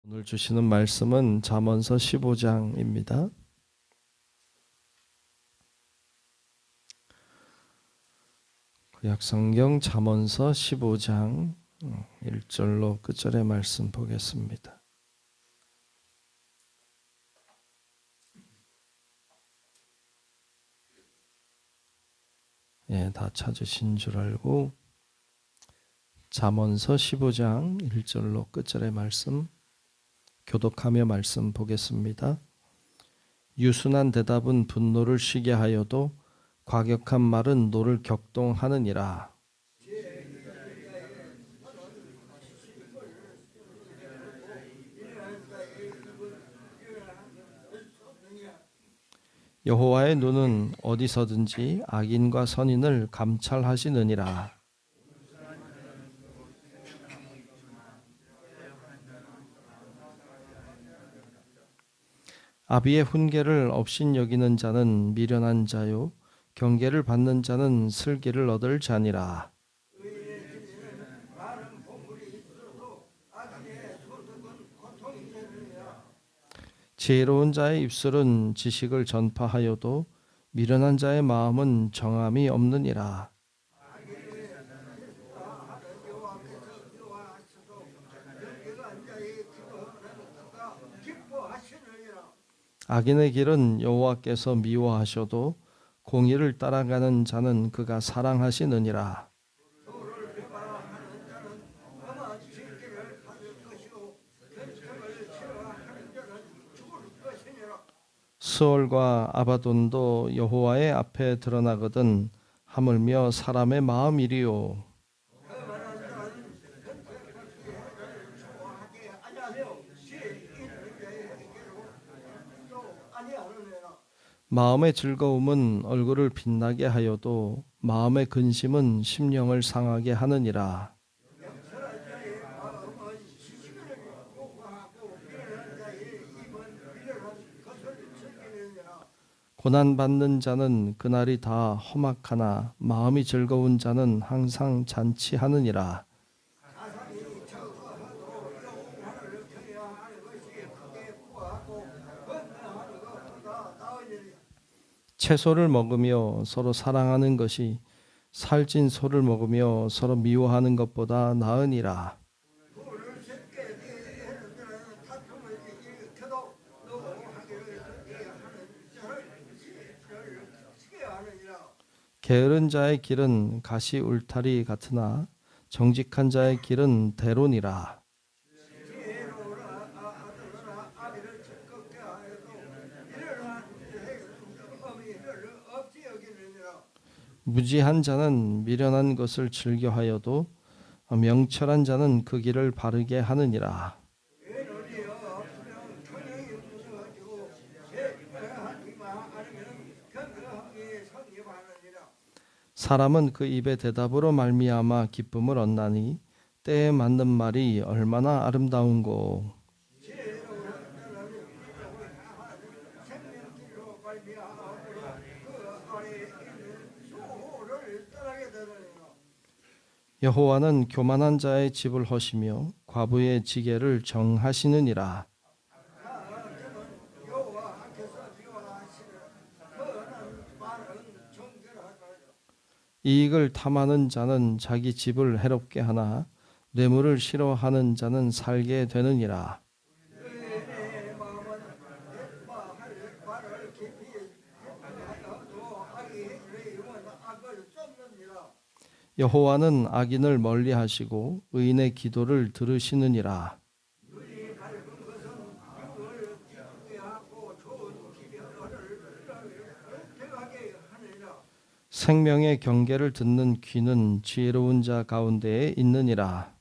오늘 주시는 말씀은 잠언서 15장입니다. 구약성경 잠언서 15장 1절로 끝절의 말씀 보겠습니다. 다 찾으신 줄 알고 잠언서 15장 1절로 끝절의 말씀 교독하며 말씀 보겠습니다. 유순한 대답은 분노를 쉬게 하여도 과격한 말은 노를 격동하느니라. 여호와의 눈은 어디서든지 악인과 선인을 감찰하시느니라. 아비의 훈계를 업신여기는 자는 미련한 자요 경계를 받는 자는 슬기를 얻을 자니라. 지혜로운 자의 입술은 지식을 전파하여도 미련한 자의 마음은 정함이 없느니라. 악인의 길은 여호와께서 미워하셔도 공의를 따라가는 자는 그가 사랑하시느니라. 스올과 아바돈도 여호와의 앞에 드러나거든 하물며 사람의 마음이리요. 마음의 즐거움은 얼굴을 빛나게 하여도 마음의 근심은 심령을 상하게 하느니라. 고난받는 자는 그날이 다 험악하나 마음이 즐거운 자는 항상 잔치하느니라. 채소를 먹으며 서로 사랑하는 것이 살찐 소를 먹으며 서로 미워하는 것보다 나으니라. 게으른 자의 길은 가시 울타리 같으나 정직한 자의 길은 대론이라. 무지한 자는 미련한 것을 즐겨하여도 명철한 자는 그 길을 바르게 하느니라. 사람은 그 입의 대답으로 말미암아 기쁨을 얻나니 때에 맞는 말이 얼마나 아름다운고. 여호와는 교만한 자의 집을 허시며 과부의 지게를 정하시느니라. 이익을 탐하는 자는 자기 집을 해롭게 하나 뇌물을 싫어하는 자는 살게 되느니라. 여호와는 악인을 멀리하시고 의인의 기도를 들으시느니라. 생명의 경계를 듣는 귀는 지혜로운 자 가운데에 있느니라.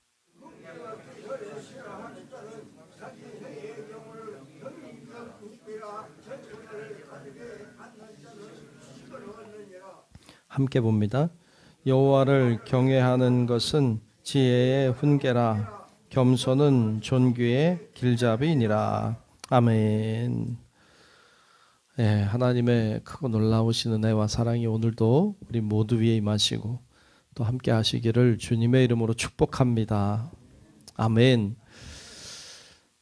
함께 봅니다. 여호와를 경외하는 것은 지혜의 훈계라. 겸손은 존귀의 길잡이니라. 아멘. 하나님의 크고 놀라우신 은혜와 사랑이 오늘도 우리 모두 위에 임하시고 또 함께 하시기를 주님의 이름으로 축복합니다. 아멘.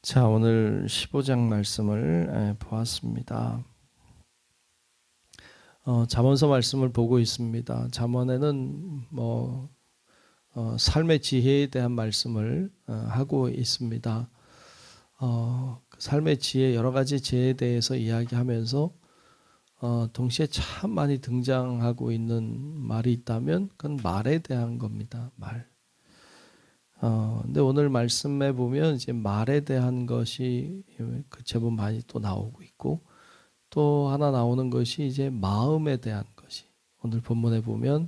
자, 오늘 15장 말씀을 보았습니다. 잠언서 말씀을 보고 있습니다. 잠언에는 삶의 지혜에 대한 말씀을 하고 있습니다. 삶의 지혜, 여러 가지 지혜에 대해서 이야기하면서 동시에 참 많이 등장하고 있는 말이 있다면 그건 말에 대한 겁니다. 말. 근데 오늘 말씀에 보면 이제 말에 대한 것이 제법 많이 또 나오고 있고, 또 하나 나오는 것이 이제 마음에 대한 것이 오늘 본문에 보면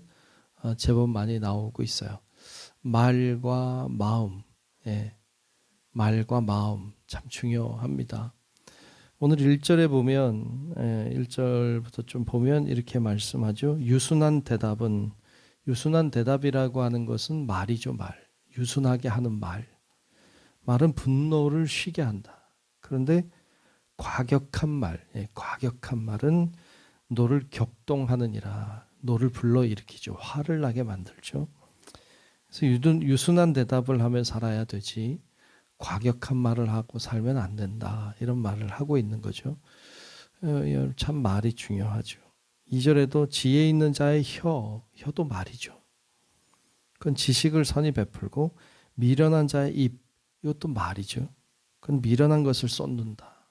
제법 많이 나오고 있어요. 말과 마음, 말과 마음 참 중요합니다. 오늘 1절에 보면 1절부터 좀 보면 이렇게 말씀하죠. 유순한 대답이라고 하는 것은 말이죠. 말. 유순하게 하는 말. 말은 분노를 쉬게 한다. 그런데 과격한 말은 너를 격동하느니라. 너를 불러일으키죠. 화를 나게 만들죠. 그래서 유순한 대답을 하며 살아야 되지, 과격한 말을 하고 살면 안 된다. 이런 말을 하고 있는 거죠. 참 말이 중요하죠. 2절에도 지혜 있는 자의 혀도 말이죠. 그건 지식을 선히 베풀고, 미련한 자의 입, 이것도 말이죠. 그건 미련한 것을 쏟는다.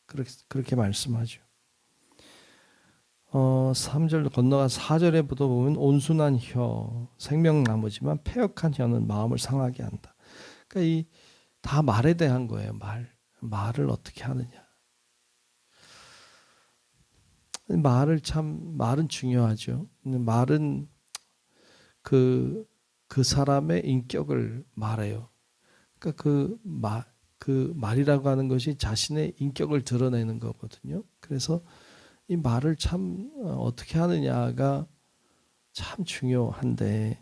그렇게 말씀하죠. 3절 건너가 4절에 보면 온순한 혀, 생명나무지만 패역한 혀는 마음을 상하게 한다. 그러니까 다 말에 대한 거예요. 말을 어떻게 하느냐. 말은 중요하죠. 말은 그 사람의 인격을 말해요. 그러니까 그 말이라고 하는 것이 자신의 인격을 드러내는 거거든요. 그래서 이 말을 참 어떻게 하느냐가 참 중요한데,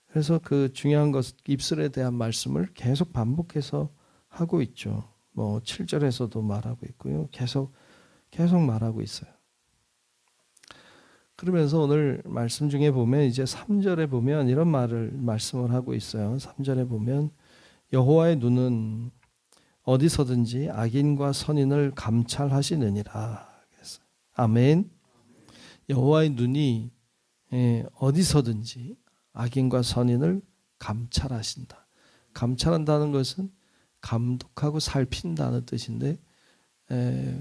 그래서 그 중요한 것, 입술에 대한 말씀을 계속 반복해서 하고 있죠. 7절에서도 말하고 있고요. 계속 말하고 있어요. 그러면서 오늘 말씀 중에 보면 이제 3절에 보면 이런 말씀을 하고 있어요. 3절에 보면 여호와의 눈은 어디서든지 악인과 선인을 감찰하시느니라. 아멘. 여호와의 눈이 어디서든지 악인과 선인을 감찰하신다. 감찰한다는 것은 감독하고 살핀다는 뜻인데,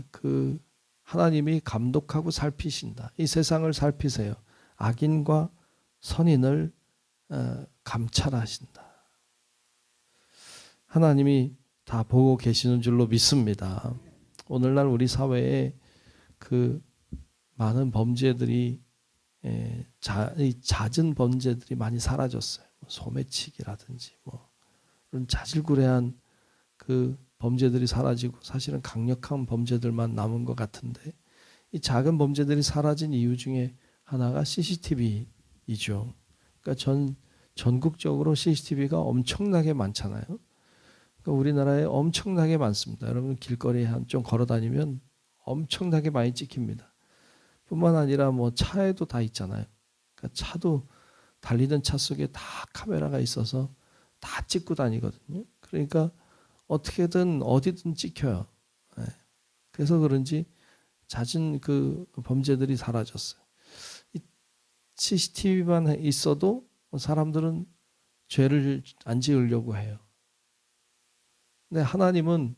그 하나님이 감독하고 살피신다. 이 세상을 살피세요. 악인과 선인을 감찰하신다. 하나님이 다 보고 계시는 줄로 믿습니다. 오늘날 우리 사회에 그 많은 범죄들이, 잦은 범죄들이 많이 사라졌어요. 소매치기라든지 그런 자질구레한 그 범죄들이 사라지고 사실은 강력한 범죄들만 남은 것 같은데, 이 작은 범죄들이 사라진 이유 중에 하나가 CCTV이죠. 그러니까 전국적으로 CCTV가 엄청나게 많잖아요. 그러니까 우리나라에 엄청나게 많습니다. 여러분 길거리에 좀 걸어 다니면 엄청나게 많이 찍힙니다. 뿐만 아니라 차에도 다 있잖아요. 그러니까 차도 달리던 차 속에 다 카메라가 있어서 다 찍고 다니거든요. 그러니까 어떻게든 어디든 찍혀요. 그래서 그런지 잦은 그 범죄들이 사라졌어요. 이 CCTV만 있어도 사람들은 죄를 안 지으려고 해요. 근데 하나님은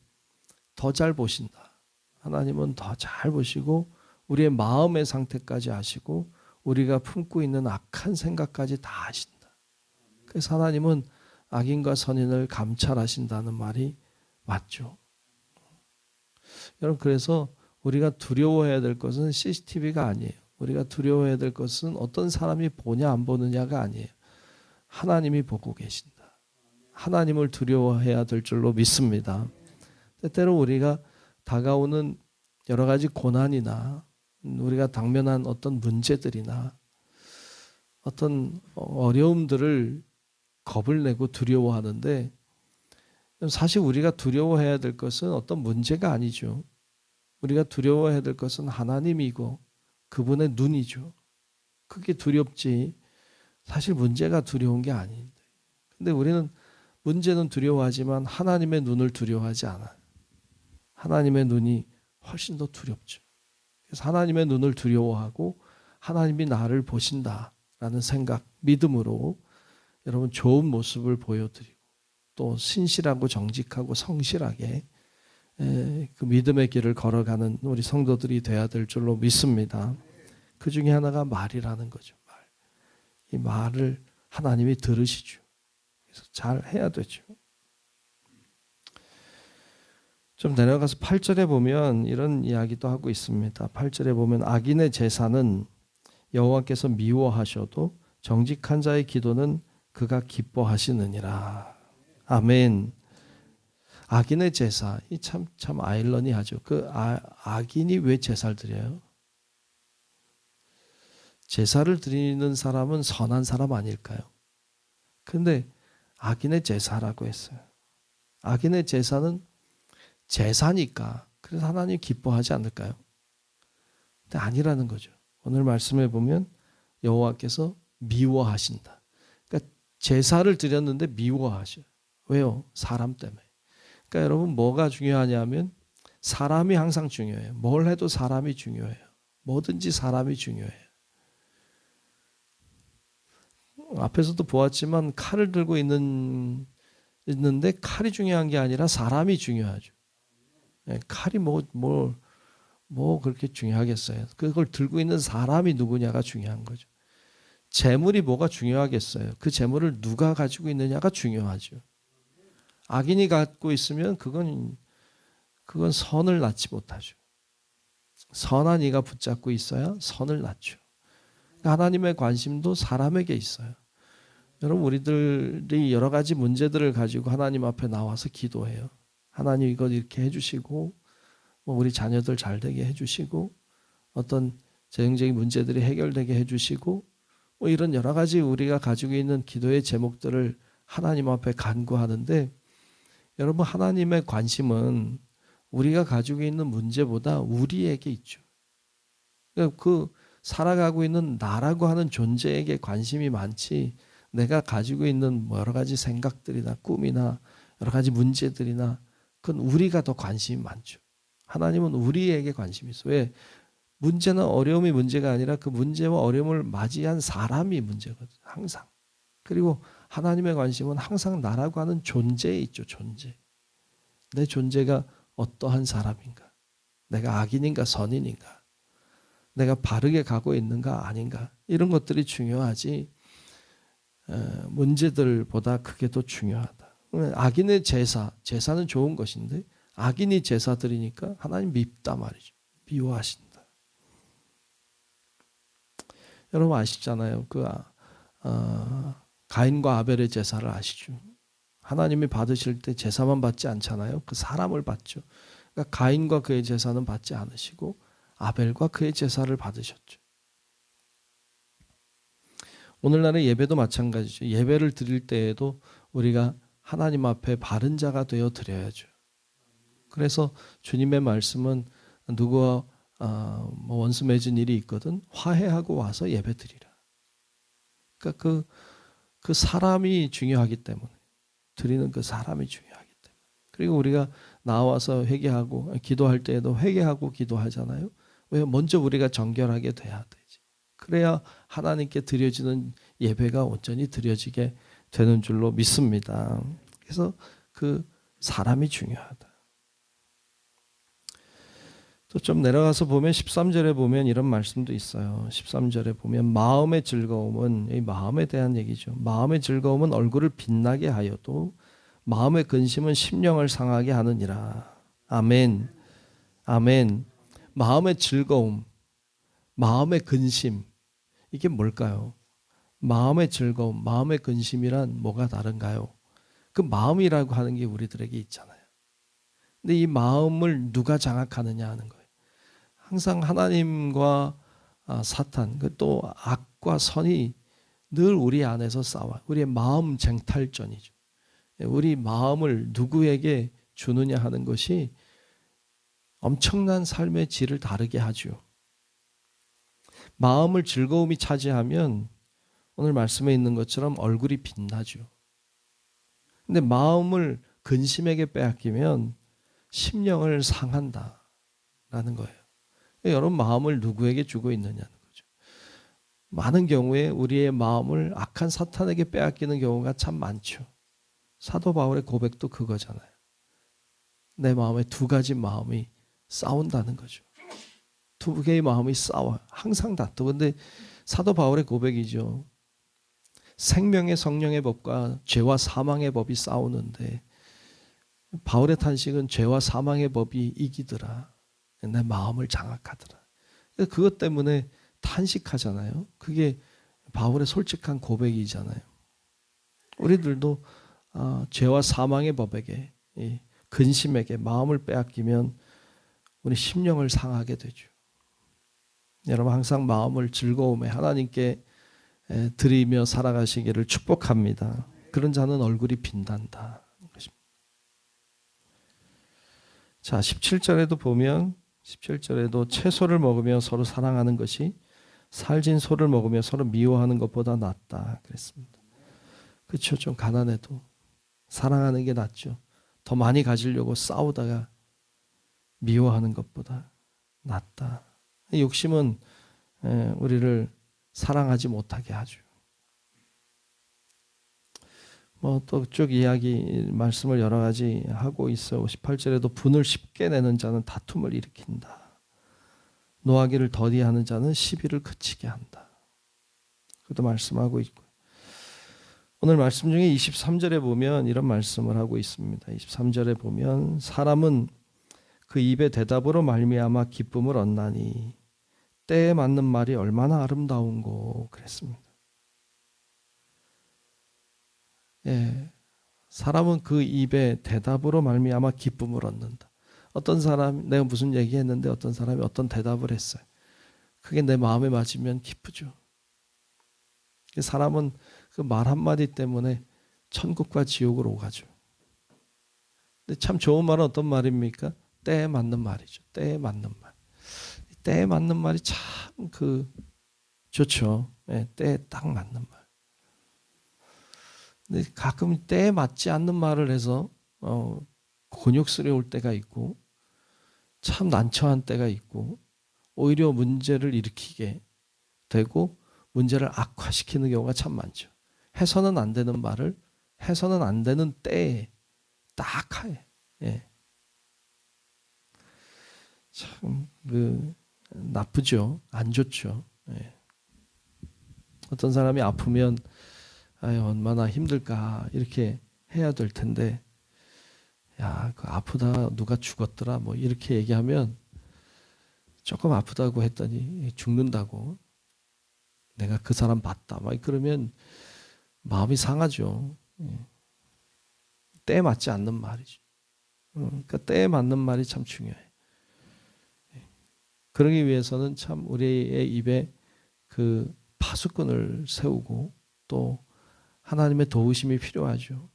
더 잘 보신다. 하나님은 더 잘 보시고 우리의 마음의 상태까지 아시고 우리가 품고 있는 악한 생각까지 다 아신다. 그래서 하나님은 악인과 선인을 감찰하신다는 말이 맞죠. 여러분, 그래서 우리가 두려워해야 될 것은 CCTV가 아니에요. 우리가 두려워해야 될 것은 어떤 사람이 보냐 안 보느냐가 아니에요. 하나님이 보고 계신다. 하나님을 두려워해야 될 줄로 믿습니다. 때때로 우리가 다가오는 여러 가지 고난이나 우리가 당면한 어떤 문제들이나 어떤 어려움들을 겁을 내고 두려워하는데, 사실 우리가 두려워해야 될 것은 어떤 문제가 아니죠. 우리가 두려워해야 될 것은 하나님이고 그분의 눈이죠. 그게 두렵지 사실 문제가 두려운 게 아닌데. 근데 우리는 문제는 두려워하지만 하나님의 눈을 두려워하지 않아요. 하나님의 눈이 훨씬 더 두렵죠. 그래서 하나님의 눈을 두려워하고 하나님이 나를 보신다라는 생각, 믿음으로 여러분 좋은 모습을 보여드리고 또 신실하고 정직하고 성실하게 그 믿음의 길을 걸어가는 우리 성도들이 돼야 될 줄로 믿습니다. 그 중에 하나가 말이라는 거죠. 말. 이 말을 하나님이 들으시죠. 그래서 잘 해야 되죠. 좀 내려가서 8절에 보면 이런 이야기도 하고 있습니다. 8절에 보면 악인의 제사는 여호와께서 미워하셔도 정직한 자의 기도는 그가 기뻐하시느니라. 아멘. 악인의 제사, 이 참 아이러니하죠. 그 악인이 왜 제사를 드려요? 제사를 드리는 사람은 선한 사람 아닐까요? 그런데 악인의 제사라고 했어요. 악인의 제사는 제사니까 그래서 하나님 기뻐하지 않을까요? 근데 아니라는 거죠. 오늘 말씀에 보면 여호와께서 미워하신다. 그러니까 제사를 드렸는데 미워하셔요. 왜요? 사람 때문에. 그러니까 여러분 뭐가 중요하냐면 사람이 항상 중요해요. 뭘 해도 사람이 중요해요. 뭐든지 사람이 중요해요. 앞에서도 보았지만 칼을 들고 있는데 칼이 중요한 게 아니라 사람이 중요하죠. 칼이 뭐 그렇게 중요하겠어요. 그걸 들고 있는 사람이 누구냐가 중요한 거죠. 재물이 뭐가 중요하겠어요. 그 재물을 누가 가지고 있느냐가 중요하죠. 악인이 갖고 있으면 그건 선을 낳지 못하죠. 선한 이가 붙잡고 있어야 선을 낳죠. 하나님의 관심도 사람에게 있어요. 여러분 우리들이 여러 가지 문제들을 가지고 하나님 앞에 나와서 기도해요. 하나님 이거 이렇게 해주시고 우리 자녀들 잘 되게 해주시고 어떤 재정적인 문제들이 해결되게 해주시고 이런 여러 가지 우리가 가지고 있는 기도의 제목들을 하나님 앞에 간구하는데 여러분 하나님의 관심은 우리가 가지고 있는 문제보다 우리에게 있죠. 그 살아가고 있는 나라고 하는 존재에게 관심이 많지 내가 가지고 있는 여러 가지 생각들이나 꿈이나 여러 가지 문제들이나 그건 우리가 더 관심이 많죠. 하나님은 우리에게 관심이 있어요. 왜? 문제나 어려움이 문제가 아니라 그 문제와 어려움을 맞이한 사람이 문제거든요. 항상. 그리고 하나님의 관심은 항상 나라고 하는 존재에 있죠. 존재. 내 존재가 어떠한 사람인가? 내가 악인인가 선인인가? 내가 바르게 가고 있는가 아닌가? 이런 것들이 중요하지 문제들보다 그게 더 중요하다. 악인의 제사는 좋은 것인데 악인이 제사 드리니까 하나님 밉다 말이죠. 미워하신다. 여러분 아시잖아요. 가인과 아벨의 제사를 아시죠? 하나님이 받으실 때 제사만 받지 않잖아요. 그 사람을 받죠. 그러니까 가인과 그의 제사는 받지 않으시고 아벨과 그의 제사를 받으셨죠. 오늘날의 예배도 마찬가지죠. 예배를 드릴 때에도 우리가 하나님 앞에 바른 자가 되어 드려야죠. 그래서 주님의 말씀은 누구와 원수 맺은 일이 있거든 화해하고 와서 예배 드리라. 그러니까 그 사람이 중요하기 때문에 드리는 그 사람이 중요하기 때문에 그리고 우리가 나와서 회개하고 기도할 때에도 회개하고 기도하잖아요. 왜? 먼저 우리가 정결하게 돼야 되지. 그래야 하나님께 드려지는 예배가 온전히 드려지게 되는 줄로 믿습니다. 그래서 그 사람이 중요하다. 또 좀 내려가서 보면 13절에 보면 이런 말씀도 있어요. 13절에 보면 마음의 즐거움은 이 마음에 대한 얘기죠. 마음의 즐거움은 얼굴을 빛나게 하여도 마음의 근심은 심령을 상하게 하느니라. 아멘. 아멘. 마음의 즐거움, 마음의 근심 이게 뭘까요? 마음의 즐거움, 마음의 근심이란 뭐가 다른가요? 그 마음이라고 하는 게 우리들에게 있잖아요. 근데 이 마음을 누가 장악하느냐 하는 거예요. 항상 하나님과 사탄, 또 악과 선이 늘 우리 안에서 싸워요. 우리의 마음 쟁탈전이죠. 우리 마음을 누구에게 주느냐 하는 것이 엄청난 삶의 질을 다르게 하죠. 마음을 즐거움이 차지하면 오늘 말씀에 있는 것처럼 얼굴이 빛나죠. 근데 마음을 근심에게 빼앗기면 심령을 상한다라는 거예요. 여러분 마음을 누구에게 주고 있느냐는 거죠. 많은 경우에 우리의 마음을 악한 사탄에게 빼앗기는 경우가 참 많죠. 사도 바울의 고백도 그거잖아요. 내 마음에 두 가지 마음이 싸운다는 거죠. 두 개의 마음이 싸워요. 항상 다투고. 근데 사도 바울의 고백이죠. 생명의 성령의 법과 죄와 사망의 법이 싸우는데 바울의 탄식은 죄와 사망의 법이 이기더라. 내 마음을 장악하더라. 그것 때문에 탄식하잖아요. 그게 바울의 솔직한 고백이잖아요. 우리들도 죄와 사망의 법에게 근심에게 마음을 빼앗기면 우리 심령을 상하게 되죠. 여러분 항상 마음을 즐거움에 하나님께 드리며 살아가시기를 축복합니다. 그런 자는 얼굴이 빛난다. 자, 17절에도 보면 17절에도 채소를 먹으며 서로 사랑하는 것이 살진 소를 먹으며 서로 미워하는 것보다 낫다 그랬습니다. 그렇죠. 좀 가난해도 사랑하는 게 낫죠. 더 많이 가지려고 싸우다가 미워하는 것보다 낫다. 욕심은 우리를 사랑하지 못하게 하죠. 또 쭉 이야기 말씀을 여러 가지 하고 있어. 18절에도 분을 쉽게 내는 자는 다툼을 일으킨다. 노하기를 더디하는 자는 시비를 그치게 한다. 그것도 말씀하고 있고. 오늘 말씀 중에 23절에 보면 이런 말씀을 하고 있습니다. 23절에 보면 사람은 그 입의 대답으로 말미암아 기쁨을 얻나니 때에 맞는 말이 얼마나 아름다운고 그랬습니다. 예, 사람은 그 입의 대답으로 말미암아 기쁨을 얻는다. 어떤 사람 내가 무슨 얘기했는데 어떤 사람이 어떤 대답을 했어요. 그게 내 마음에 맞으면 기쁘죠. 사람은 그 말 한마디 때문에 천국과 지옥으로 오가죠. 근데 참 좋은 말은 어떤 말입니까? 때에 맞는 말이죠. 때에 맞는 말. 때에 맞는 말이 참 좋죠. 네, 때에 딱 맞는 말. 근데 가끔 때에 맞지 않는 말을 해서 곤욕스러울 때가 있고 참 난처한 때가 있고 오히려 문제를 일으키게 되고 문제를 악화시키는 경우가 참 많죠. 해서는 안 되는 말을 해서는 안 되는 때에 딱 하에. 예. 참 나쁘죠. 안 좋죠. 예. 어떤 사람이 아프면 아유 얼마나 힘들까 이렇게 해야 될 텐데 야, 그 아프다 누가 죽었더라 뭐 이렇게 얘기하면 조금 아프다고 했더니 죽는다고 내가 그 사람 봤다 막 그러면 마음이 상하죠. 때에 맞지 않는 말이죠. 그러니까 때에 맞는 말이 참 중요해. 그러기 위해서는 참 우리의 입에 그 파수꾼을 세우고 또 하나님의 도우심이 필요하죠.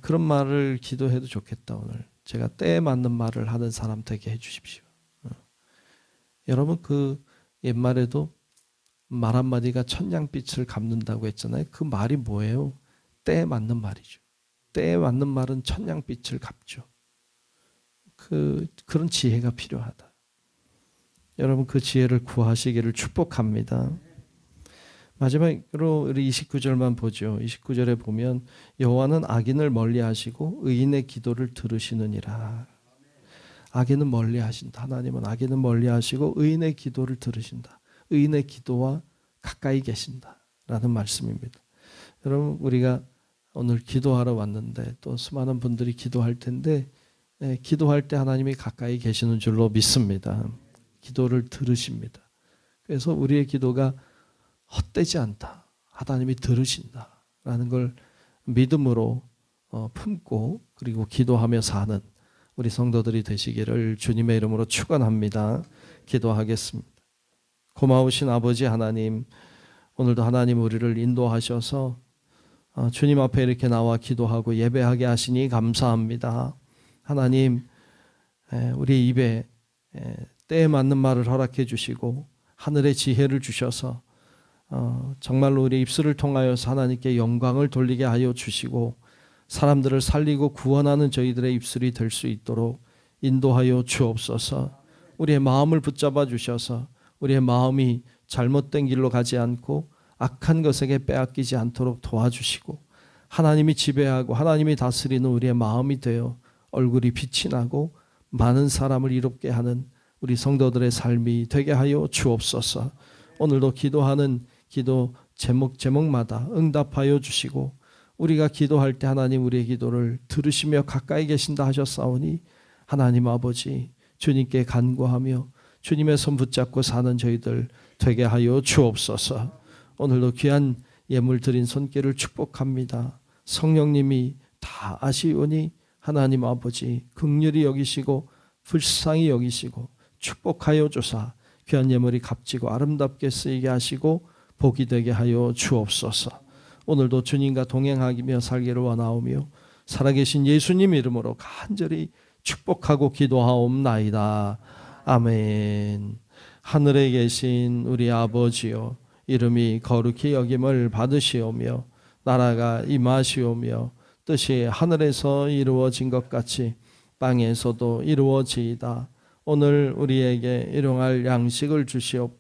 그런 말을 기도해도 좋겠다. 오늘 제가 때에 맞는 말을 하는 사람 되게 해주십시오. 여러분 그 옛말에도 말 한마디가 천냥빛을 갚는다고 했잖아요. 그 말이 뭐예요? 때에 맞는 말이죠. 때에 맞는 말은 천냥빛을 갚죠. 그런 지혜가 필요하다. 여러분 그 지혜를 구하시기를 축복합니다. 마지막으로 우리 29절만 보죠. 29절에 보면 여호와는 악인을 멀리하시고 의인의 기도를 들으시느니라. 악인은 멀리하신다. 하나님은 악인은 멀리하시고 의인의 기도를 들으신다. 의인의 기도와 가까이 계신다라는 말씀입니다. 여러분 우리가 오늘 기도하러 왔는데 또 수많은 분들이 기도할 텐데 기도할 때 하나님이 가까이 계시는 줄로 믿습니다. 기도를 들으십니다. 그래서 우리의 기도가 헛되지 않다. 하나님이 들으신다라는 걸 믿음으로 품고 그리고 기도하며 사는 우리 성도들이 되시기를 주님의 이름으로 축원합니다. 기도하겠습니다. 고마우신 아버지 하나님, 오늘도 하나님 우리를 인도하셔서 주님 앞에 이렇게 나와 기도하고 예배하게 하시니 감사합니다. 하나님 우리 입에 때에 맞는 말을 허락해 주시고 하늘의 지혜를 주셔서 정말로 우리 입술을 통하여서 하나님께 영광을 돌리게 하여 주시고 사람들을 살리고 구원하는 저희들의 입술이 될 수 있도록 인도하여 주옵소서. 우리의 마음을 붙잡아 주셔서 우리의 마음이 잘못된 길로 가지 않고 악한 것에게 빼앗기지 않도록 도와주시고, 하나님이 지배하고 하나님이 다스리는 우리의 마음이 되어 얼굴이 빛이 나고 많은 사람을 이롭게 하는 우리 성도들의 삶이 되게 하여 주옵소서. 오늘도 기도하는 기도 제목마다 응답하여 주시고, 우리가 기도할 때 하나님 우리의 기도를 들으시며 가까이 계신다 하셨사오니 하나님 아버지, 주님께 간구하며 주님의 손 붙잡고 사는 저희들 되게 하여 주옵소서. 오늘도 귀한 예물 드린 손길을 축복합니다. 성령님이 다 아시오니 하나님 아버지 긍휼히 여기시고 불쌍히 여기시고 축복하여 주사 귀한 예물이 값지고 아름답게 쓰이게 하시고 복이 되게 하여 주옵소서. 오늘도 주님과 동행하며 살기를 원하오며 살아계신 예수님 이름으로 간절히 축복하고 기도하옵나이다. 아멘. 하늘에 계신 우리 아버지요, 이름이 거룩히 여김을 받으시오며 나라가 임하시오며 뜻이 하늘에서 이루어진 것 같이 땅에서도 이루어지이다. 오늘 우리에게 일용할 양식을 주시옵.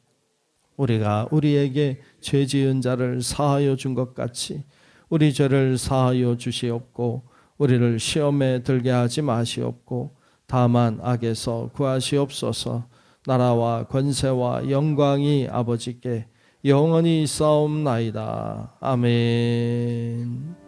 우리가 우리에게 죄 지은 자를 사하여 준 것 같이 우리 죄를 사하여 주시옵고, 우리를 시험에 들게 하지 마시옵고 다만 악에서 구하시옵소서. 나라와 권세와 영광이 아버지께 영원히 있사옵나이다. 아멘.